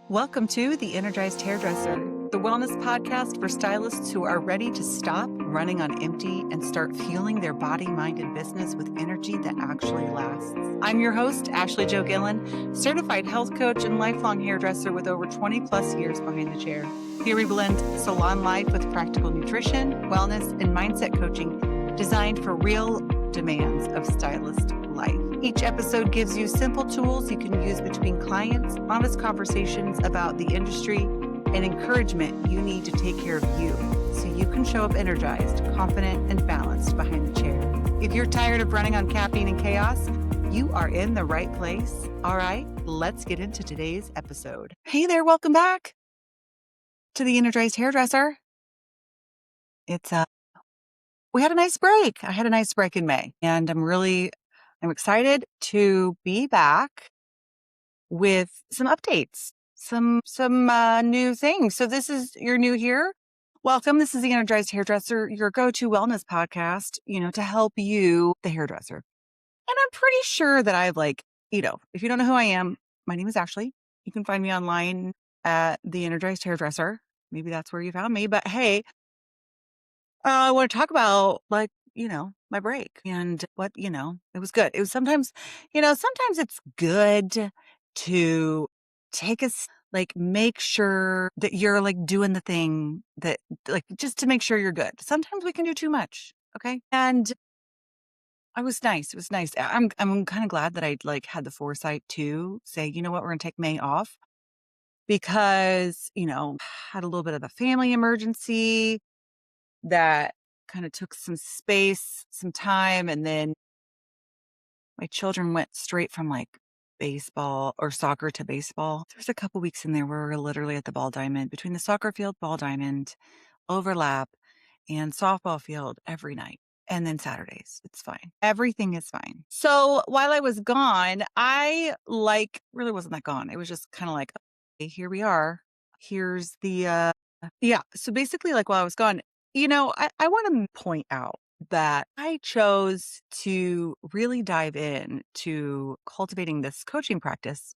Welcome to the Energized Hairdresser, the wellness podcast for stylists who are ready to stop running on empty and start fueling their body, mind, and business with energy that actually lasts. I'm your host, Ashley Jo Gillen, certified health coach and lifelong hairdresser with over 20 plus years behind the chair. Here we blend salon life with practical nutrition, wellness, and mindset coaching designed for real demands of stylist life. Each episode gives you simple tools you can use between clients, honest conversations about the industry, and encouragement you need to take care of you so you can show up energized, confident, and balanced behind the chair. If you're tired of running on caffeine and chaos, you are in the right place. All right, let's get into today's episode. Hey there, welcome back to the Energized Hairdresser. We had a nice break. I had a nice break in May, and I'm excited to be back with some updates, some new things. So you're new here. Welcome. This is the Energized Hairdresser, your go-to wellness podcast, to help you, the hairdresser. And I'm pretty sure that if you don't know who I am, my name is Ashley. You can find me online at the Energized Hairdresser. Maybe that's where you found me, but hey, I want to talk about my break and it was good. It was sometimes it's good to take make sure that you're doing the thing that just to make sure you're good. Sometimes we can do too much. Okay. And it was nice. It was nice. I'm kind of glad that I had the foresight to say, you know what, we're going to take May off because, had a little bit of a family emergency that kind of took some space, some time. And then my children went straight from baseball or soccer to baseball. There's a couple weeks in there where we were literally at the ball diamond, between the soccer field, ball diamond, overlap, and softball field every night. And then Saturdays, it's fine. Everything is fine. So while I was gone, I really wasn't that gone. It was just kind of okay, here we are. Here's the, yeah. So basically while I was gone, I want to point out that I chose to really dive in to cultivating this coaching practice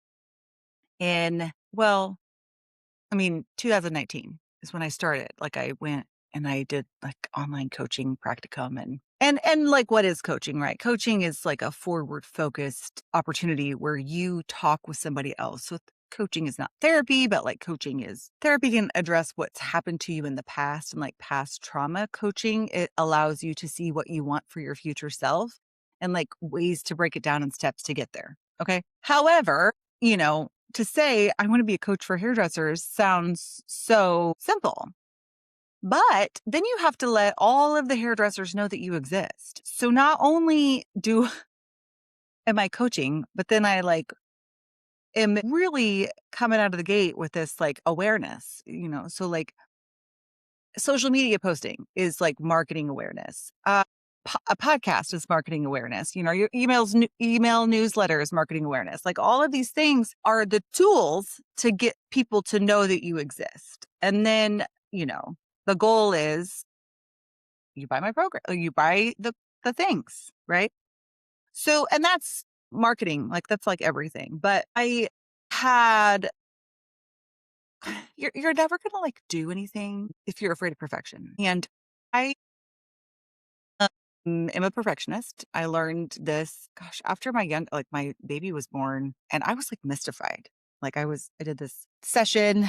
in, 2019 is when I started. I went and I did online coaching practicum and what is coaching, right? Coaching is a forward focused opportunity where you talk with somebody else. So coaching is not therapy, but therapy can address what's happened to you in the past and past trauma. Coaching, it allows you to see what you want for your future self and ways to break it down and steps to get there. Okay. However, to say I want to be a coach for hairdressers sounds so simple. But then you have to let all of the hairdressers know that you exist. So not only am I coaching, but then I am really coming out of the gate with this awareness, so social media posting is marketing awareness. A podcast is marketing awareness. Your email newsletter is marketing awareness. All of these things are the tools to get people to know that you exist. And then, the goal is you buy my program, or you buy the things, right? So, and that's marketing, that's everything. But I had, you're never going to do anything if you're afraid of perfection. And I am a perfectionist. I learned this, after my baby was born, and I was mystified. I did this session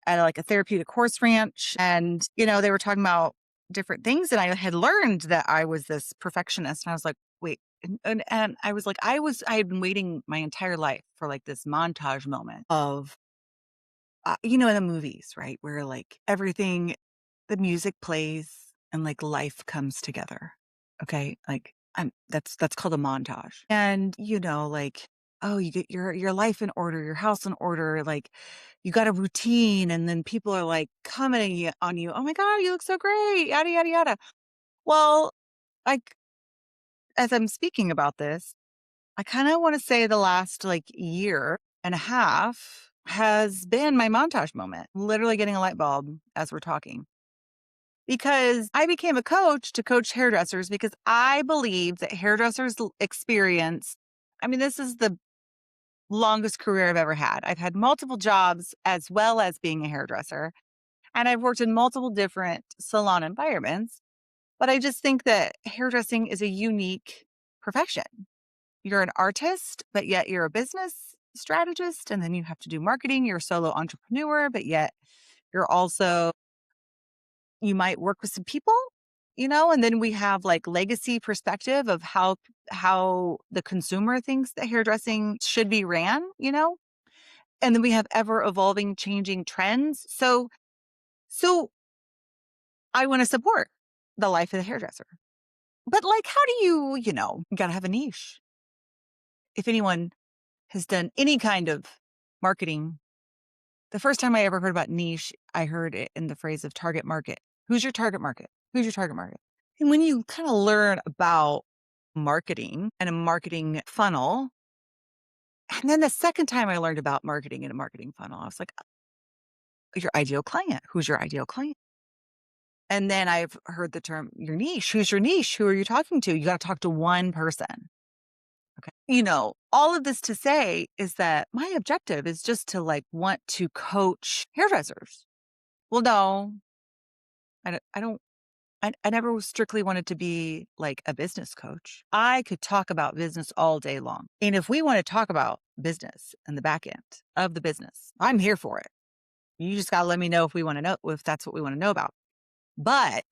at a therapeutic horse ranch, and, they were talking about different things. And I had learned that I was this perfectionist. And I was like, wait, and I was I had been waiting my entire life for this montage moment of, in the movies, right? Where everything, the music plays and life comes together. Okay. That's called a montage. And, oh, you get your life in order, your house in order. You got a routine, and then people are commenting on you. Oh my God, you look so great. Yada, yada, yada. Well, as I'm speaking about this, I kind of want to say the last year and a half has been my montage moment, literally getting a light bulb as we're talking. Because I became a coach to coach hairdressers because I believe that hairdressers experience, this is the longest career I've ever had. I've had multiple jobs as well as being a hairdresser, and I've worked in multiple different salon environments. But I just think that hairdressing is a unique profession. You're an artist, but yet you're a business strategist, and then you have to do marketing. You're a solo entrepreneur, but yet you're also, you might work with some people, and then we have like legacy perspective of how the consumer thinks that hairdressing should be ran, and then we have ever evolving, changing trends. So I want to support the life of the hairdresser. But like, how do you got to have a niche. If anyone has done any kind of marketing, the first time I ever heard about niche, I heard it in the phrase of target market. Who's your target market? Who's your target market? And when you kind of learn about marketing and a marketing funnel, and then the second time I learned about marketing and a marketing funnel, I was like, your ideal client. Who's your ideal client? And then I've heard the term your niche. Who's your niche? Who are you talking to? You got to talk to one person. Okay. All of this to say is that my objective is just to like want to coach hairdressers. Well, no, I don't, I never strictly wanted to be like a business coach. I could talk about business all day long. And if we want to talk about business and the back end of the business, I'm here for it. You just got to let me know if we want to know, if that's what we want to know about. But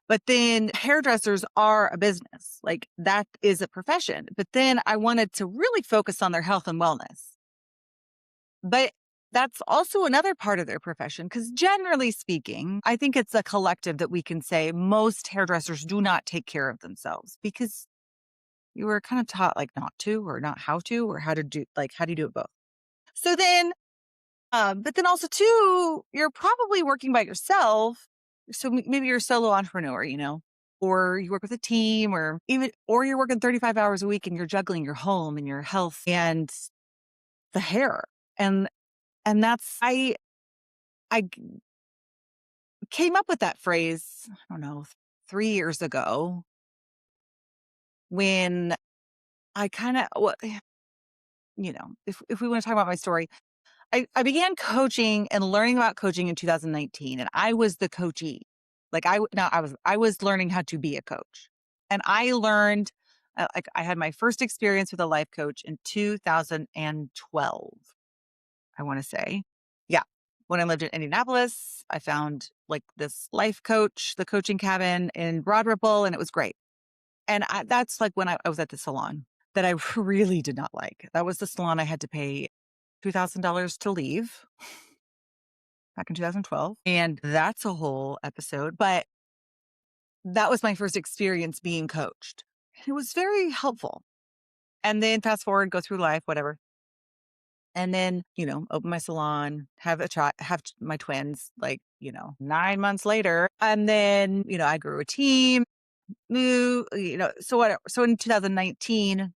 but then hairdressers are a business. Like that is a profession. But then I wanted to really focus on their health and wellness. But that's also another part of their profession, because generally speaking, I think it's a collective that we can say most hairdressers do not take care of themselves because you were kind of taught like not to, or not how to, or how to do, like, how do you do it both? So then, but then also too, you're probably working by yourself. So maybe you're a solo entrepreneur, or you work with a team, or you're working 35 hours a week and you're juggling your home and your health and the hair. And that's, I came up with that phrase, I don't know, 3 years ago when I kind of, if we want to talk about my story, I began coaching and learning about coaching in 2019, and I was the coachee. Like I was learning how to be a coach, and I learned, like I had my first experience with a life coach in 2012. I want to say, yeah, when I lived in Indianapolis, I found like this life coach, the coaching cabin in Broad Ripple, and it was great. And that's like when I was at the salon that I really did not like. That was the salon I had to pay $2,000 to leave back in 2012. And that's a whole episode. But that was my first experience being coached. It was very helpful. And then fast forward, go through life, whatever. And then, open my salon, have my twins, like, 9 months later. And then, I grew a team, moved, so whatever. So in 2019,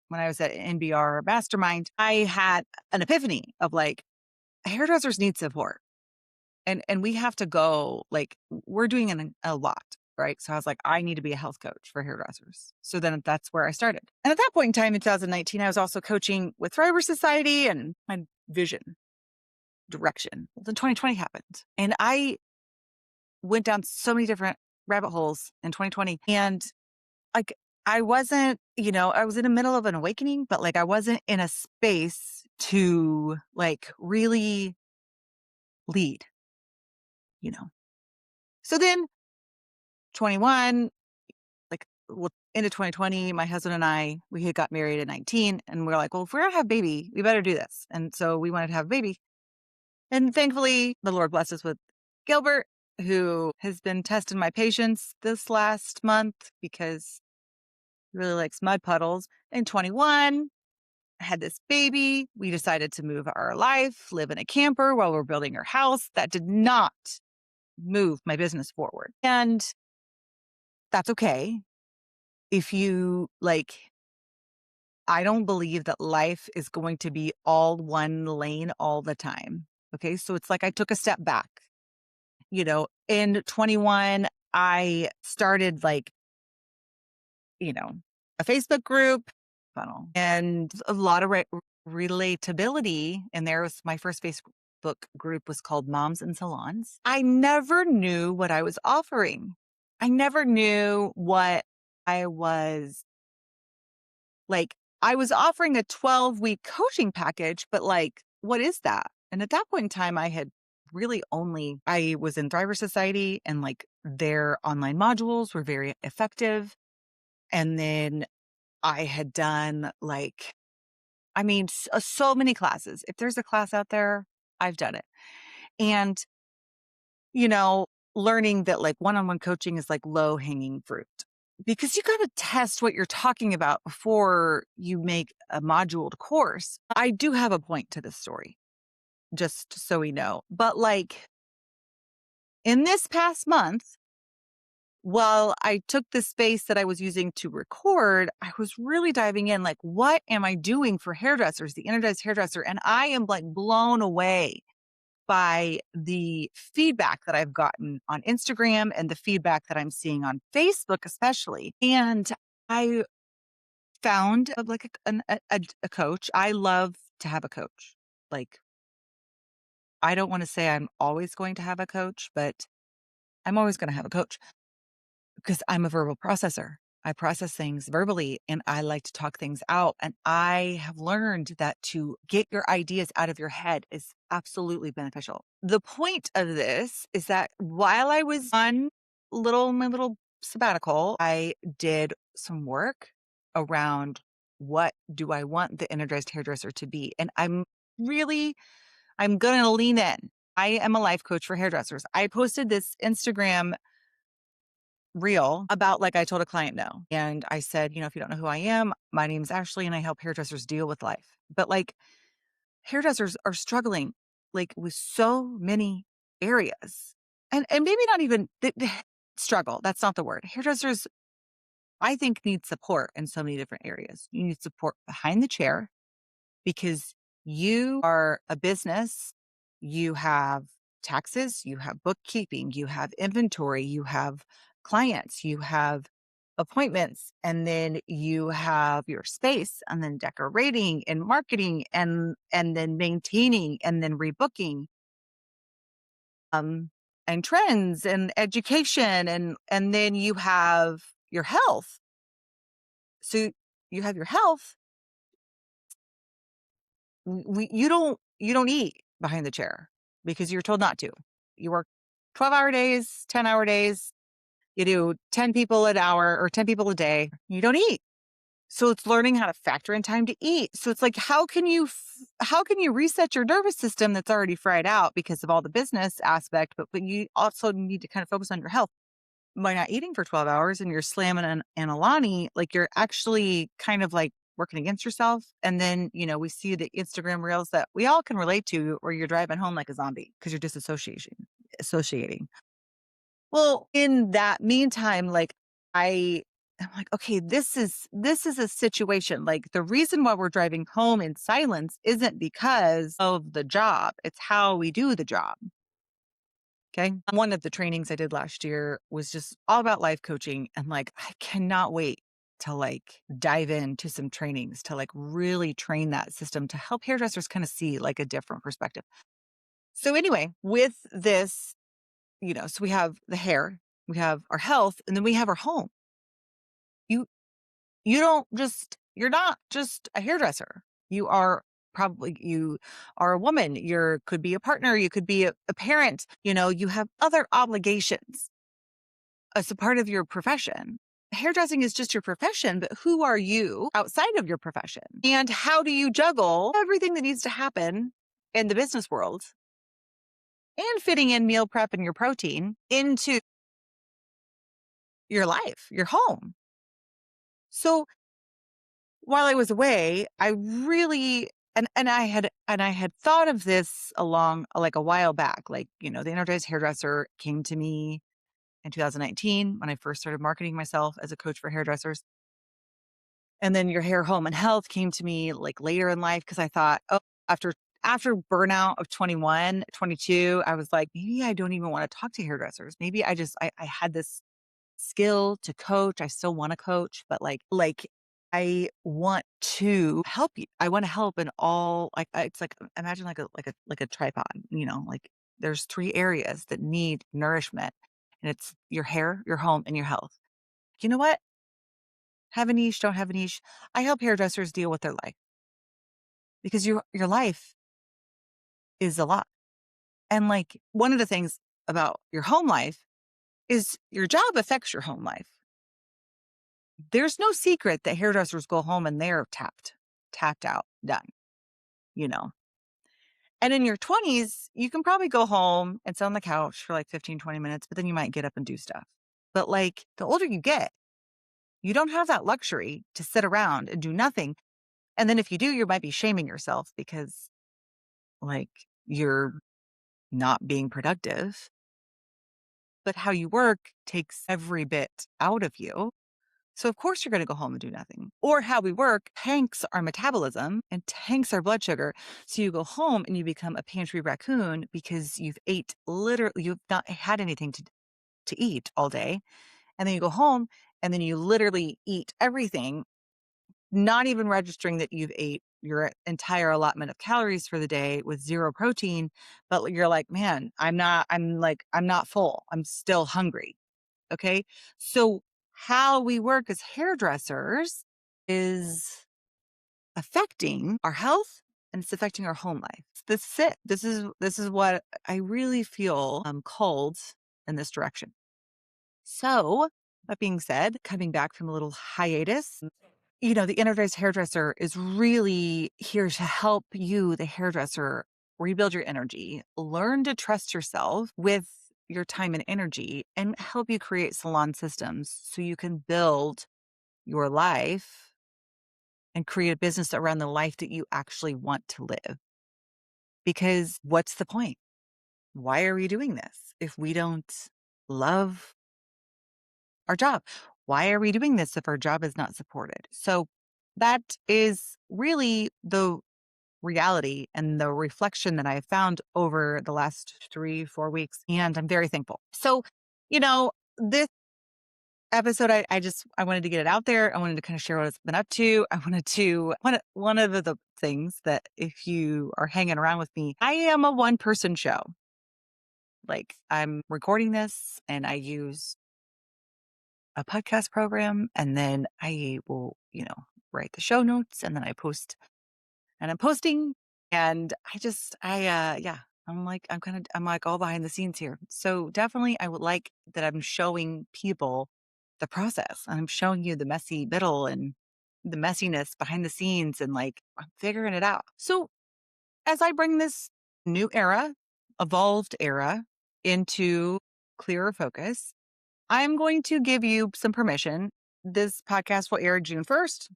when I was at NBR Mastermind, I had an epiphany of like, hairdressers need support. And we have to go, like, we're doing a lot, right? So I was like, I need to be a health coach for hairdressers. So then that's where I started. And at that point in time, in 2019, I was also coaching with Thriver Society and my vision direction. Well, then 2020 happened. And I went down so many different rabbit holes in 2020. And like, I wasn't, I was in the middle of an awakening, but like, I wasn't in a space to like really lead, you know? So then 21, like into 2020, my husband and I, we had got married at 19, and we're like, well, if we're going to have a baby, we better do this. And so we wanted to have a baby. And thankfully, the Lord blessed us with Gilbert, who has been testing my patience this last month because he really likes mud puddles. In 21, I had this baby. We decided to move our life, live in a camper while we're building our house. That did not move my business forward. And that's okay. If you like, I don't believe that life is going to be all one lane all the time. Okay. So it's like I took a step back. In 21, I started like, a Facebook group funnel and a lot of relatability. And there was my first Facebook group was called Moms in Salons. I never knew what I was offering. I never knew what I was like. I was offering a 12-week coaching package, but like, what is that? And at that point in time, I was in Thriver Society and like their online modules were very effective. And then I had done so many classes. If there's a class out there, I've done it. And, you know, learning that like one-on-one coaching is like low hanging fruit because you got to test what you're talking about before you make a moduled course. I do have a point to this story, just so we know. But like in this past month, while I took the space that I was using to record, I was really diving in, like, what am I doing for hairdressers, the Energized Hairdresser? And I am like blown away by the feedback that I've gotten on Instagram and the feedback that I'm seeing on Facebook, especially. And I found a coach. I love to have a coach. Like, I don't want to say I'm always going to have a coach, but I'm always going to have a coach. Because I'm a verbal processor. I process things verbally and I like to talk things out. And I have learned that to get your ideas out of your head is absolutely beneficial. The point of this is that while I was on my little sabbatical, I did some work around what do I want the energized hairdresser to be? And I'm going to lean in. I am a life coach for hairdressers. I posted this Instagram reel about like I told a client no. And I said, if you don't know who I am, my name's Ashley and I help hairdressers deal with life. But like hairdressers are struggling like with so many areas. And maybe not even struggle. That's not the word. Hairdressers, I think, need support in so many different areas. You need support behind the chair because you are a business. You have taxes, you have bookkeeping, you have inventory, you have clients, you have appointments, and then you have your space and then decorating and marketing and then maintaining and then rebooking and trends and education and then you have your health. So you have your health. You don't eat behind the chair because you're told not to. You work 12-hour days, 10-hour days. You do 10 people an hour or 10 people a day. You don't eat. So it's learning how to factor in time to eat. So it's like, how can you reset your nervous system that's already fried out because of all the business aspect, but you also need to kind of focus on your health. By not eating for 12 hours and you're slamming an Alani, like you're actually kind of like working against yourself. And then, we see the Instagram reels that we all can relate to where you're driving home like a zombie because you're associating. Well, in that meantime, I'm like, okay, this is a situation. Like the reason why we're driving home in silence isn't because of the job. It's how we do the job. Okay. One of the trainings I did last year was just all about life coaching. And like, I cannot wait to like dive into some trainings to like really train that system to help hairdressers kind of see like a different perspective. So anyway, with this, so we have the hair, we have our health, and then we have our home. You, you're not just a hairdresser. You are a woman. Could be a partner. You could be a parent. You have other obligations as a part of your profession. Hairdressing is just your profession, but who are you outside of your profession? And how do you juggle everything that needs to happen in the business world and fitting in meal prep and your protein into your life, your home? So while I was away, I really and I had thought of this along like a while back. Like, the Energized Hairdresser came to me in 2019 when I first started marketing myself as a coach for hairdressers. And then your hair, home, and health came to me like later in life because I thought, oh, after burnout of 21, 22, I was like, maybe I don't even want to talk to hairdressers. Maybe I had this skill to coach. I still want to coach, but like I want to help you. I want to help in all it's like imagine like a tripod, like there's three areas that need nourishment. And it's your hair, your home, and your health. You know what? Have a niche, don't have a niche. I help hairdressers deal with their life because your life is a lot. And like one of the things about your home life is your job affects your home life. There's no secret that hairdressers go home and they're tapped out, done, you know. And in your 20s, you can probably go home and sit on the couch for like 15, 20 minutes, but then you might get up and do stuff. But like the older you get, you don't have that luxury to sit around and do nothing. And then if you do, you might be shaming yourself because like you're not being productive. But how you work takes every bit out of you. So of course you're going to go home and do nothing. Or how we work tanks our metabolism and tanks our blood sugar. So you go home and you become a pantry raccoon because you've not had anything to eat all day. And then you go home and then you literally eat everything, not even registering that you've ate your entire allotment of calories for the day with zero protein. But you're like, man, I'm not full. I'm still hungry. Okay. So how we work as hairdressers is affecting our health and it's affecting our home life. This is it. This is what I really feel called in this direction. So that being said, coming back from a little hiatus, the Energized Hairdresser is really here to help you, the hairdresser, rebuild your energy, learn to trust yourself with your time and energy, and help you create salon systems so you can build your life and create a business around the life that you actually want to live. Because what's the point? Why are we doing this if we don't love our job? Why are we doing this if our job is not supported? So that is really the reality and the reflection that I have found over the last 3-4 weeks. And I'm very thankful. So, this episode, I wanted to get it out there. I wanted to kind of share what I've been up to. One of the things that if you are hanging around with me, I am a one-person show. Like I'm recording this and I use a podcast program and then I will, write the show notes and then I post and I'm posting and yeah, I'm like all behind the scenes here. So definitely I would like that I'm showing people the process. I'm showing you the messy middle and the messiness behind the scenes and like I'm figuring it out. So as I bring this new era, evolved era into clearer focus, I'm going to give you some permission. This podcast will air June 1st.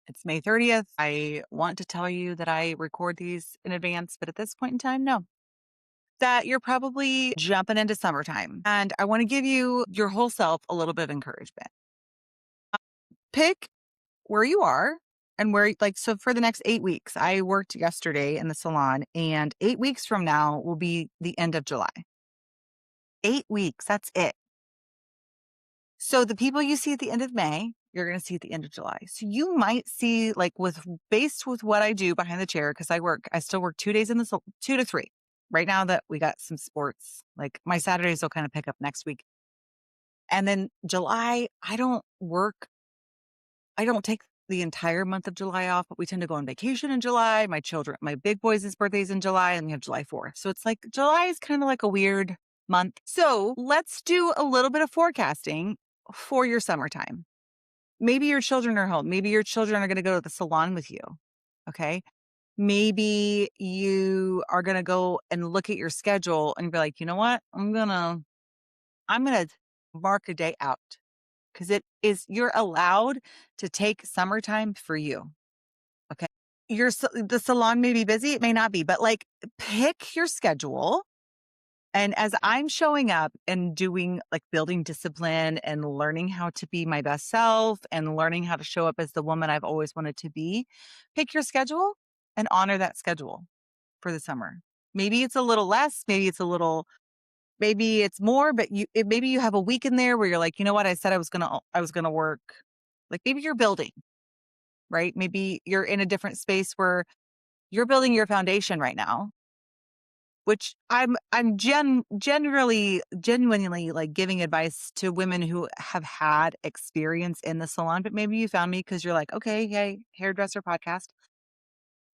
It's May 30th. I want to tell you that I record these in advance, but at this point in time, no. That you're probably jumping into summertime. And I want to give you your whole self a little bit of encouragement. Pick where you are and so for the next 8 weeks, I worked yesterday in the salon and 8 weeks from now will be the end of July. 8 weeks, that's it. So the people you see at the end of May, you're going to see at the end of July. So you might see based with what I do behind the chair, because I still work 2 days in the 2 to 3. Right now that we got some sports, like my Saturdays will kind of pick up next week. And then July, I don't take the entire month of July off, but we tend to go on vacation in July. My big boys' birthday's in July and we have July 4th. So it's like July is kind of like a weird month. So let's do a little bit of forecasting for your summertime. Maybe your children are home. Maybe your children are going to go to the salon with you. Okay. Maybe you are going to go and look at your schedule and be like, you know what? I'm going to mark a day out because you're allowed to take summertime for you. Okay. The salon may be busy. It may not be, but like pick your schedule. And as I'm showing up and doing building discipline and learning how to be my best self and learning how to show up as the woman I've always wanted to be, pick your schedule and honor that schedule for the summer. Maybe it's a little less, maybe it's more, but maybe you have a week in there where you're like, you know what? I said I was going to work Like maybe you're building, right? Maybe you're in a different space where you're building your foundation right now, which generally genuinely like giving advice to women who have had experience in the salon, but maybe you found me because you're like, okay, hey, hairdresser podcast.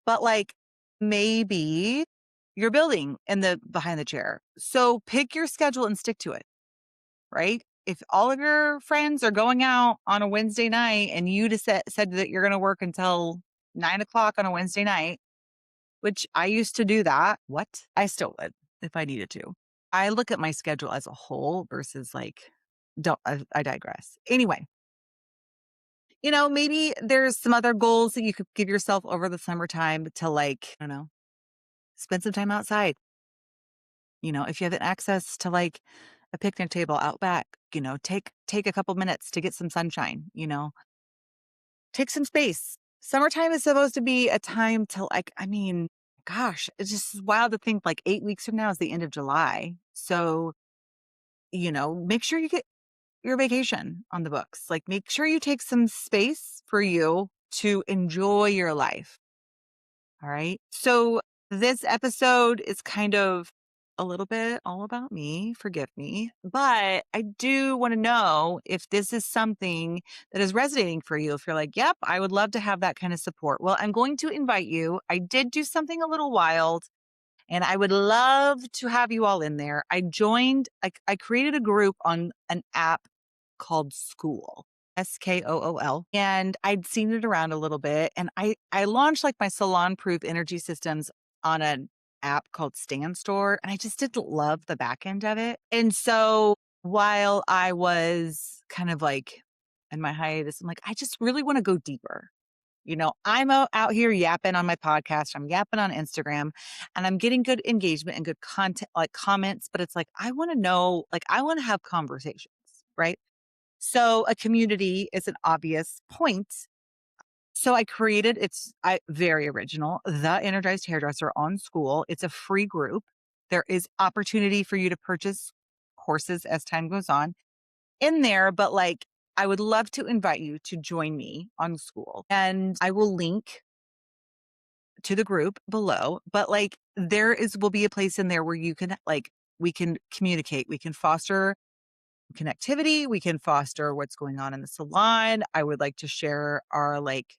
But like maybe you're building in the behind the chair. So pick your schedule and stick to it, right? If all of your friends are going out on a Wednesday night and you just said that you're going to work until 9 o'clock on a Wednesday night, which I used to do that. What? I still would if I needed to. I look at my schedule as a whole versus like, don't, I digress. Anyway, maybe there's some other goals that you could give yourself over the summertime to like, I don't know, spend some time outside. If you have access to like a picnic table out back, take a couple minutes to get some sunshine, take some space. Summertime is supposed to be a time to like, I mean, gosh, it's just wild to think like 8 weeks from now is the end of July. So, make sure you get your vacation on the books. Like, make sure you take some space for you to enjoy your life. All right. So, this episode is kind of a little bit all about me. Forgive me. But I do want to know if this is something that is resonating for you. If you're like, yep, I would love to have that kind of support. Well, I'm going to invite you. I did do something a little wild. And I would love to have you all in there. I created a group on an app called School, Skool. And I'd seen it around a little bit. And I launched like my salon proof energy systems on an app called Stand Store. And I just didn't love the back end of it. And so while I was kind of like in my hiatus, I'm like, I just really want to go deeper. I'm out here yapping on my podcast. I'm yapping on Instagram and I'm getting good engagement and good content, like comments. But it's like, I want to know, like, I want to have conversations, right? So a community is an obvious point. So I created, very original, the Energized Hairdresser on School. It's a free group. There is opportunity for you to purchase courses as time goes on in there, but like, I would love to invite you to join me on School, and I will link to the group below, but like will be a place in there where you can like, we can communicate, we can foster connectivity, we can foster what's going on in the salon. I would like to share our like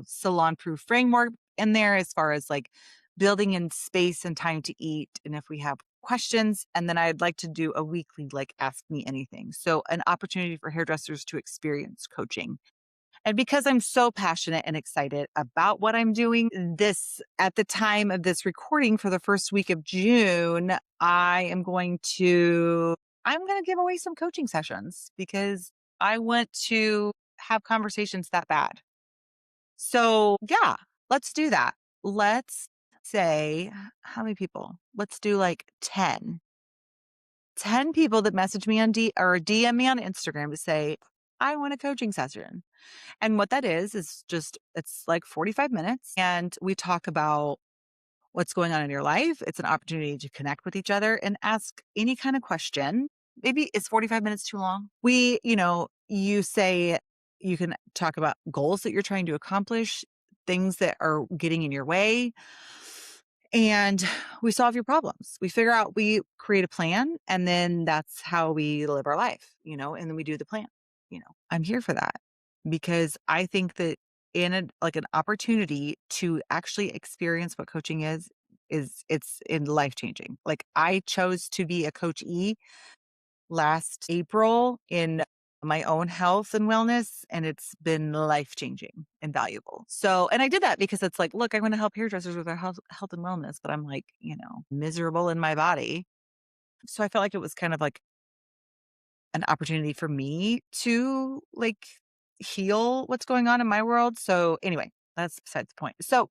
salon proof framework in there as far as like building in space and time to eat. And if we have questions, and then I'd like to do a weekly like ask me anything. So an opportunity for hairdressers to experience coaching. And because I'm so passionate and excited about what I'm doing, at the time of this recording for the first week of June, I'm going to give away some coaching sessions because I want to have conversations that bad. So yeah, let's do that. Let's say how many people? Let's do like 10 people that message me on DM me on Instagram to say, I want a coaching session. And what that is just, it's like 45 minutes and we talk about what's going on in your life. It's an opportunity to connect with each other and ask any kind of question. Maybe it's 45 minutes too long. You say you can talk about goals that you're trying to accomplish, things that are getting in your way. And we solve your problems. We create a plan, and then that's how we live our life, and then we do the plan. I'm here for that because I think that like an opportunity to actually experience what coaching it's in life changing. Like I chose to be a coachee last April in my own health and wellness, and it's been life changing and valuable. So, and I did that because it's like, look, I want to help hairdressers with their health and wellness, but I'm like, miserable in my body. So I felt like it was kind of like an opportunity for me to like heal what's going on in my world. So anyway, that's besides the point. So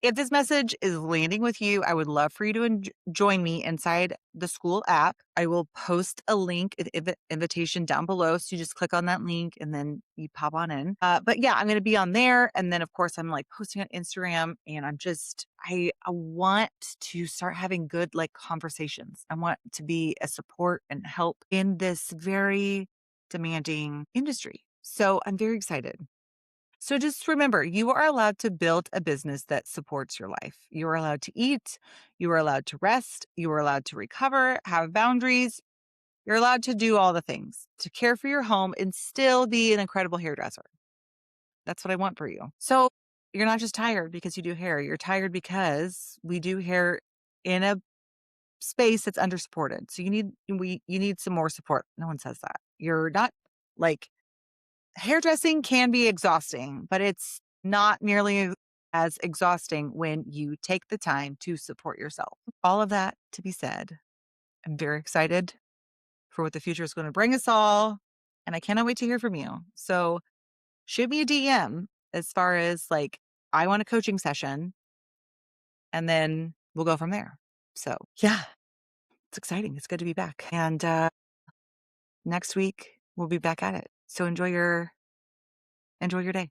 if this message is landing with you, I would love for you to join me inside the School app. I will post a link, an invitation down below. So you just click on that link and then you pop on in. But yeah, I'm going to be on there. And then of course I'm like posting on Instagram, and I want to start having good like conversations. I want to be a support and help in this very demanding industry. So I'm very excited. So just remember, you are allowed to build a business that supports your life. You are allowed to eat. You are allowed to rest. You are allowed to recover, have boundaries. You're allowed to do all the things to care for your home and still be an incredible hairdresser. That's what I want for you. So you're not just tired because you do hair. You're tired because we do hair in a space that's undersupported. So you need some more support. No one says that. You're not like hairdressing can be exhausting, but it's not nearly as exhausting when you take the time to support yourself. All of that to be said, I'm very excited for what the future is going to bring us all. And I cannot wait to hear from you. So shoot me a DM as far as like, I want a coaching session, and then we'll go from there. So yeah, it's exciting. It's good to be back. And next week we'll be back at it. So enjoy your day.